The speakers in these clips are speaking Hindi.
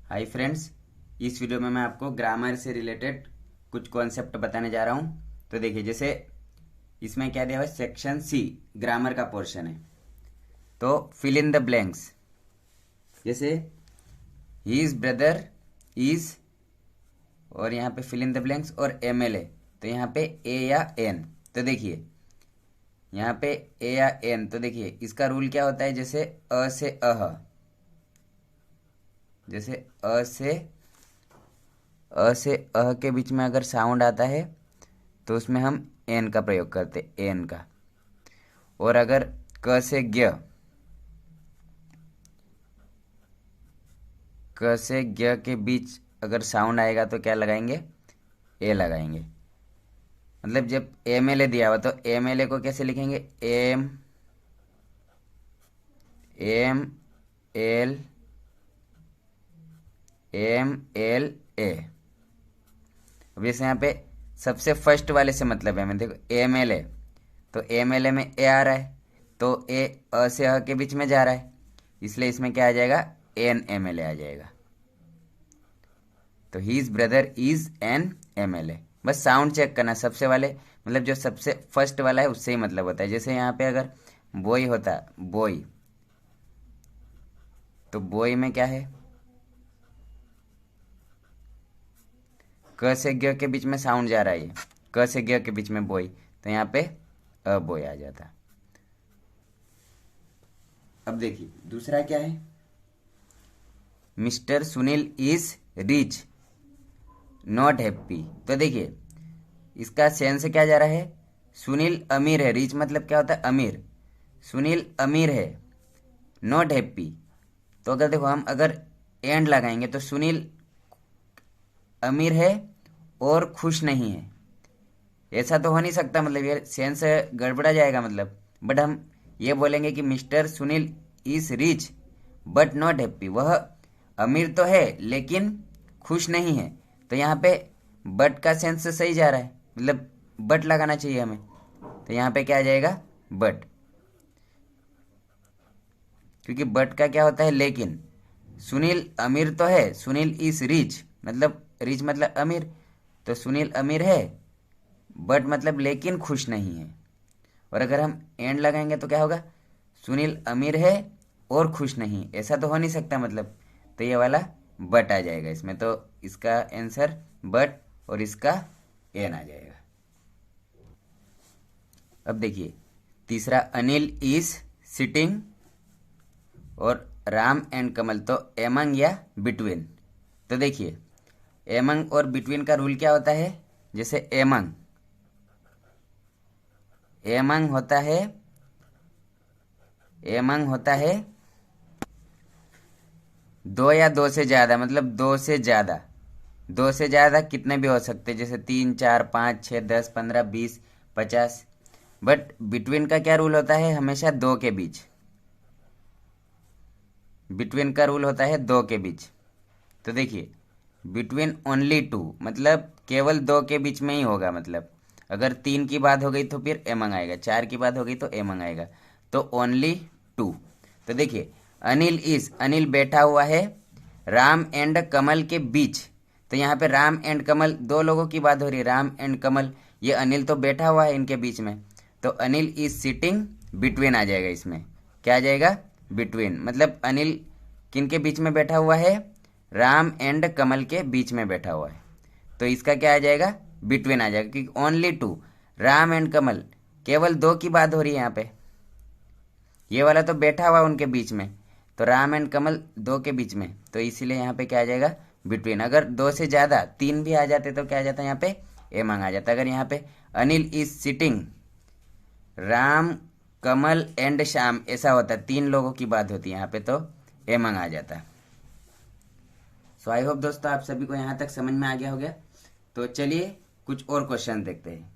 हाय फ्रेंड्स, इस वीडियो में मैं आपको ग्रामर से रिलेटेड कुछ कॉन्सेप्ट बताने जा रहा हूँ। तो देखिए, जैसे इसमें क्या दिया हुआ है, सेक्शन सी ग्रामर का पोर्शन है। तो फिल इन द ब्लैंक्स, जैसे हीज ब्रदर इज, और यहाँ पे फिल इन द ब्लैंक्स और एमएलए। तो यहाँ पे ए या एन। तो देखिए यहाँ पे ए या एन, तो देखिए इसका रूल क्या होता है। जैसे अ से अह, जैसे अ से अह के बीच में अगर साउंड आता है तो उसमें हम एन का प्रयोग करते, एन का। और अगर क से ग्य के बीच अगर साउंड आएगा तो क्या लगाएंगे, ए लगाएंगे। मतलब जब एम एल ए दिया हुआ तो एम एल ए को कैसे लिखेंगे, एम एम एल ए। अब जैसे यहाँ पे सबसे फर्स्ट वाले से मतलब है, मैं देखो एम एल ए, तो एम एल ए में ए आ रहा है, तो ए अ से अ के बीच में जा रहा है, इसलिए इसमें क्या आ जाएगा, एन एम एल ए आ जाएगा। तो his brother is N M L A. बस साउंड चेक करना, सबसे वाले मतलब जो सबसे फर्स्ट वाला है उससे ही मतलब होता है। जैसे यहाँ पे अगर बॉय होता, बॉय, तो बॉय में क्या है, क से ग के बीच में साउंड जा रहा है, ये क से ग के बीच में बॉय, तो यहाँ पे अ बॉय आ जाता। अब देखिए दूसरा क्या है, mister Sunil is rich not happy. तो देखिए इसका सेंस क्या जा रहा है, सुनील अमीर है, रिच मतलब क्या होता है, अमीर। सुनील अमीर है, नॉट हैप्पी। तो अगर देखो हम अगर एंड लगाएंगे तो सुनील अमीर है और खुश नहीं है, ऐसा तो हो नहीं सकता, मतलब ये सेंस गड़बड़ा जाएगा मतलब। बट हम ये बोलेंगे कि mister Sunil is rich but not happy, वह अमीर तो है लेकिन खुश नहीं है। तो यहाँ पे बट का सेंस सही जा रहा है, मतलब बट लगाना चाहिए हमें। तो यहाँ पे क्या आ जाएगा, बट, क्योंकि बट का क्या होता है, लेकिन। सुनील अमीर तो है, सुनील इज रिच मतलब रिच मतलब अमीर, तो सुनील अमीर है बट मतलब लेकिन खुश नहीं है। और अगर हम एंड लगाएंगे तो क्या होगा, सुनील अमीर है और खुश नहीं, ऐसा तो हो नहीं सकता मतलब। तो ये वाला बट आ जाएगा इसमें, तो इसका आंसर बट और इसका एन आ जाएगा। अब देखिए तीसरा, अनिल इज सिटिंग और राम एंड कमल, तो एमंग या बिटवीन। तो देखिए एमंग और बिटवीन का रूल क्या होता है। जैसे एमंग एमंग होता है, एमंग होता है दो या दो से ज्यादा, मतलब दो से ज्यादा, दो से ज्यादा कितने भी हो सकते, जैसे 3, 4, 5, 6, 10, 15, 20, 50। बट बिटवीन का क्या रूल होता है, हमेशा दो के बीच। बिटवीन का रूल होता है दो के बीच। तो देखिए बिटवीन ओनली टू, मतलब केवल दो के बीच में ही होगा। मतलब अगर 3 की बात हो गई तो फिर एमंग आएगा, 4 की बात हो गई तो एमंग आएगा, तो ओनली टू। तो देखिए अनिल इज, अनिल बैठा हुआ है राम एंड कमल के बीच। तो यहाँ पे राम एंड कमल दो लोगों की बात हो रही है, राम एंड कमल, ये अनिल तो बैठा हुआ है इनके बीच में। तो अनिल इज सिटिंग बिटवीन आ जाएगा इसमें, क्या आ जाएगा, बिटवीन। मतलब अनिल किन के बीच में बैठा हुआ है, राम एंड कमल के बीच में बैठा हुआ है, तो इसका क्या आ जाएगा, बिटवीन आ जाएगा, क्योंकि ओनली टू, राम एंड कमल, केवल दो की बात हो रही है यहाँ पे। ये वाला तो बैठा हुआ उनके बीच में, तो राम एंड कमल दो के बीच में, तो इसीलिए यहाँ पे क्या आ जाएगा, बिटवीन। अगर दो से ज्यादा 3 भी आ जाते तो क्या आ जाता है, यहाँ पे एमंग आ जाता। अगर यहाँ पे Anil is sitting Ram Kamal and Shyam ऐसा होता है, 3 लोगों की बात होती है यहाँ पे, तो एमंग आ जाता। सो आई होप दोस्तों आप सभी को यहाँ तक समझ में आ गया हो गया। तो चलिए कुछ और क्वेश्चन देखते हैं।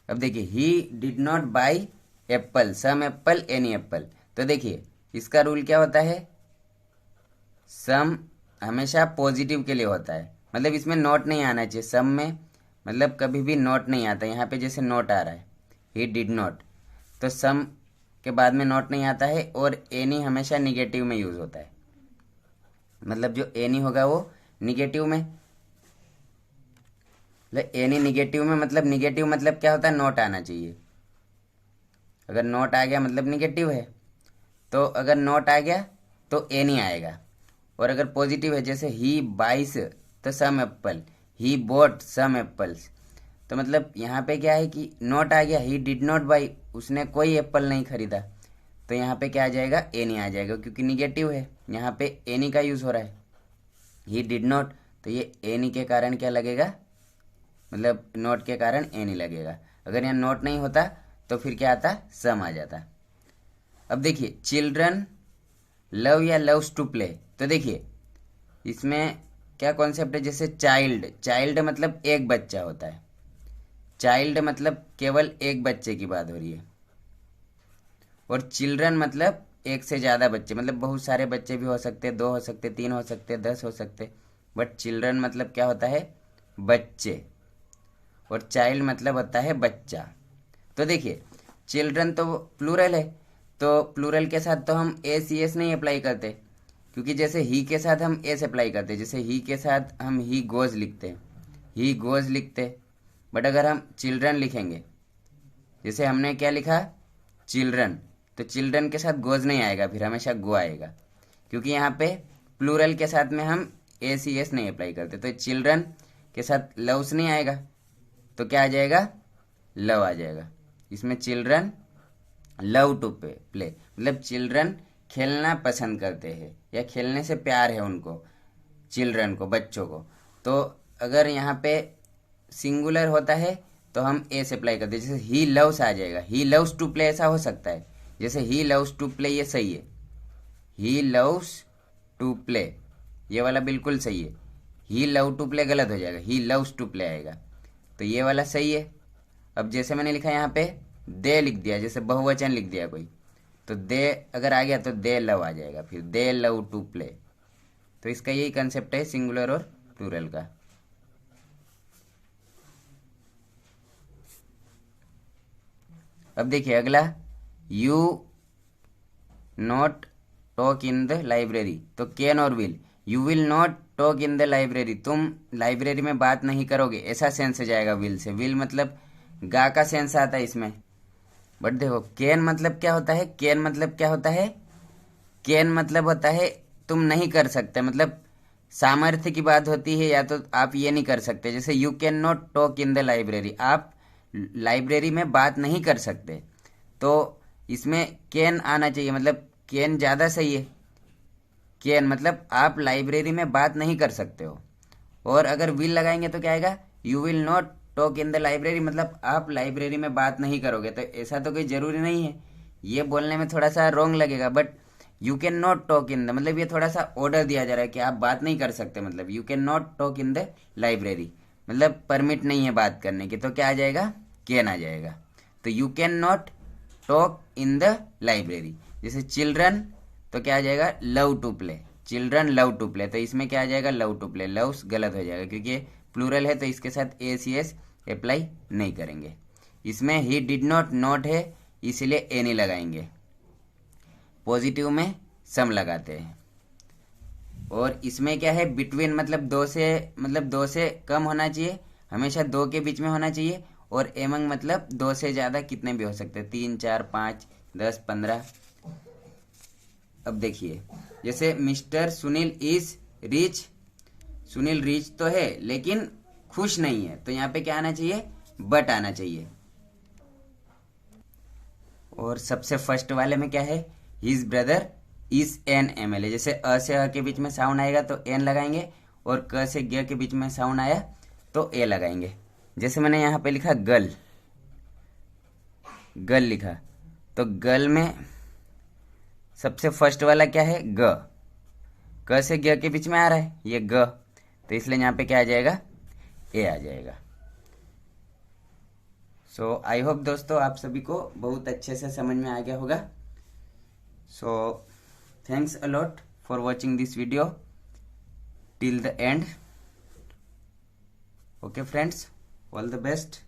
अब देखिए, he did not buy apple some apple any apple. तो देखिए इसका रूल क्या होता है, सम हमेशा पॉजिटिव के लिए होता है, मतलब इसमें नोट नहीं आना चाहिए सम में, मतलब कभी भी नोट नहीं आता। यहाँ पे जैसे नोट आ रहा है, ही डिड नॉट, तो सम के बाद में नोट नहीं आता है, और एनी हमेशा निगेटिव में यूज होता है। मतलब जो एनी होगा वो निगेटिव में, मतलब एनी निगेटिव में, मतलब निगेटिव मतलब क्या होता है, नोट आना चाहिए। अगर नोट आ गया मतलब निगेटिव है, तो अगर नोट आ गया तो एनी आएगा। और अगर पॉजिटिव है, जैसे ही बाइस तो सम एप्पल, ही बोट सम एप्पल्स, तो मतलब यहाँ पे क्या है कि नोट आ गया, ही डिड नॉट बाई, उसने कोई एप्पल नहीं खरीदा, तो यहाँ पे क्या आ जाएगा, एनी आ जाएगा, क्योंकि निगेटिव है, यहाँ पे एनी का यूज़ हो रहा है। ही डिड नॉट, तो ये एनी के कारण क्या लगेगा, मतलब नोट के कारण एनी लगेगा। अगर यहाँ नोट नहीं होता तो फिर क्या आता, सम आ जाता। अब देखिए चिल्ड्रन लव या लव्स टू प्ले, तो देखिए इसमें क्या कॉन्सेप्ट है, जैसे चाइल्ड, चाइल्ड मतलब एक बच्चा होता है, चाइल्ड मतलब केवल एक बच्चे की बात हो रही है, और चिल्ड्रन मतलब एक से ज़्यादा बच्चे, मतलब बहुत सारे बच्चे भी हो सकते, 2 हो सकते, 3 हो सकते, 10 हो सकते, बट चिल्ड्रन मतलब क्या होता है, बच्चे, और चाइल्ड मतलब होता है बच्चा। तो देखिए चिल्ड्रन तो प्लूरल है, तो प्लूरल के साथ तो हम ए सी एस नहीं अप्लाई करते, क्योंकि जैसे ही के साथ हम एस अप्लाई करते हैं, जैसे ही के साथ हम ही गोज लिखते हैं, ही गोज लिखते। बट अगर हम चिल्ड्रन लिखेंगे, जैसे हमने क्या लिखा, चिल्ड्रन, तो चिल्ड्रन के साथ गोज नहीं आएगा, फिर हमेशा गो आएगा, क्योंकि यहाँ पे प्लूरल के साथ में हम ए सी एस नहीं अप्लाई करते। तो चिल्ड्रन के साथ लव्स नहीं आएगा, तो क्या आ जाएगा, लव आ जाएगा। इसमें चिल्ड्रन लव टू प्ले, मतलब चिल्ड्रन खेलना पसंद करते हैं या खेलने से प्यार है उनको, चिल्ड्रन को, बच्चों को। तो अगर यहाँ पे सिंगुलर होता है तो हम ए से अप्लाई करते हैं, जैसे ही लव्स आ जाएगा, ही लव्स टू प्ले ऐसा हो सकता है, जैसे ही लव्स टू प्ले ये सही है, ही लव्स टू प्ले ये वाला बिल्कुल सही है, ही लव टू प्ले गलत हो जाएगा, ही लव्स टू प्ले आएगा, तो ये वाला सही है। अब जैसे मैंने लिखा यहाँ पे दे लिख दिया, जैसे बहुवचन लिख दिया कोई, तो दे अगर आ गया तो दे लव आ जाएगा, फिर दे लव टू प्ले। तो इसका यही कंसेप्ट है सिंगुलर और प्लूरल का। अब देखिए अगला, you not talk in the library, तो कैन और will, you will not talk in the library, तुम लाइब्रेरी में बात नहीं करोगे, ऐसा सेंस जाएगा विल से। विल मतलब गा का सेंस आता है इसमें। बट देखो कैन मतलब क्या होता है, कैन मतलब क्या होता है, कैन मतलब होता है तुम नहीं कर सकते, मतलब सामर्थ्य की बात होती है, या तो आप ये नहीं कर सकते, जैसे you can not talk in the library, आप लाइब्रेरी में बात नहीं कर सकते, तो इसमें कैन आना चाहिए, मतलब कैन ज़्यादा सही है। कैन मतलब आप लाइब्रेरी में बात नहीं कर सकते हो, और अगर विल लगाएंगे तो क्या आएगा, you will not talk in the library, मतलब आप लाइब्रेरी में बात नहीं करोगे। तो ऐसा तो कोई ज़रूरी नहीं है, ये बोलने में थोड़ा सा रॉन्ग लगेगा, but you can not talk in the मतलब ये थोड़ा सा ऑर्डर दिया जा रहा है कि आप बात नहीं कर सकते, मतलब you can not talk in the library मतलब परमिट नहीं है बात करने की, तो क्या आ जाएगा, कैन आ जाएगा। तो you can not talk in the library. जैसे चिल्ड्रन तो क्या आ जाएगा, love to play, children love to play, तो इसमें क्या आ जाएगा, लव टू प्ले, लव्स गलत हो जाएगा, क्योंकि प्लूरल है तो इसके साथ ए सी एस अप्लाई नहीं करेंगे। इसमें ही डिड नॉट, नॉट है इसलिए एनी लगाएंगे, पॉजिटिव में सम लगाते हैं। और इसमें क्या है, बिटवीन मतलब दो से कम होना चाहिए, हमेशा 2 के बीच में होना चाहिए, और एमंग मतलब 2 से ज़्यादा कितने भी हो सकते हैं, 3 4 5 10 15। अब देखिए जैसे mister Sunil is rich, Sunil rich तो है लेकिन खुश नहीं है, तो यहाँ पे क्या आना चाहिए, बट आना चाहिए। और सबसे फर्स्ट वाले में क्या है, his brother is N M L A, जैसे अ से अ के बीच में साउंड आएगा तो एन लगाएंगे, और क से ग के बीच में साउंड आया तो ए लगाएंगे। जैसे मैंने यहाँ पे लिखा गर्ल, गर्ल लिखा, तो गर्ल में सबसे फर्स्ट वाला क्या है, ग, क से ग के बीच में आ रहा है ये ग, तो इसलिए यहाँ पे क्या आ जाएगा, ए आ जाएगा। सो आई होप दोस्तों आप सभी को बहुत अच्छे से समझ में आ गया होगा। So thanks a lot for watching this video till the end. Okay friends, all the best.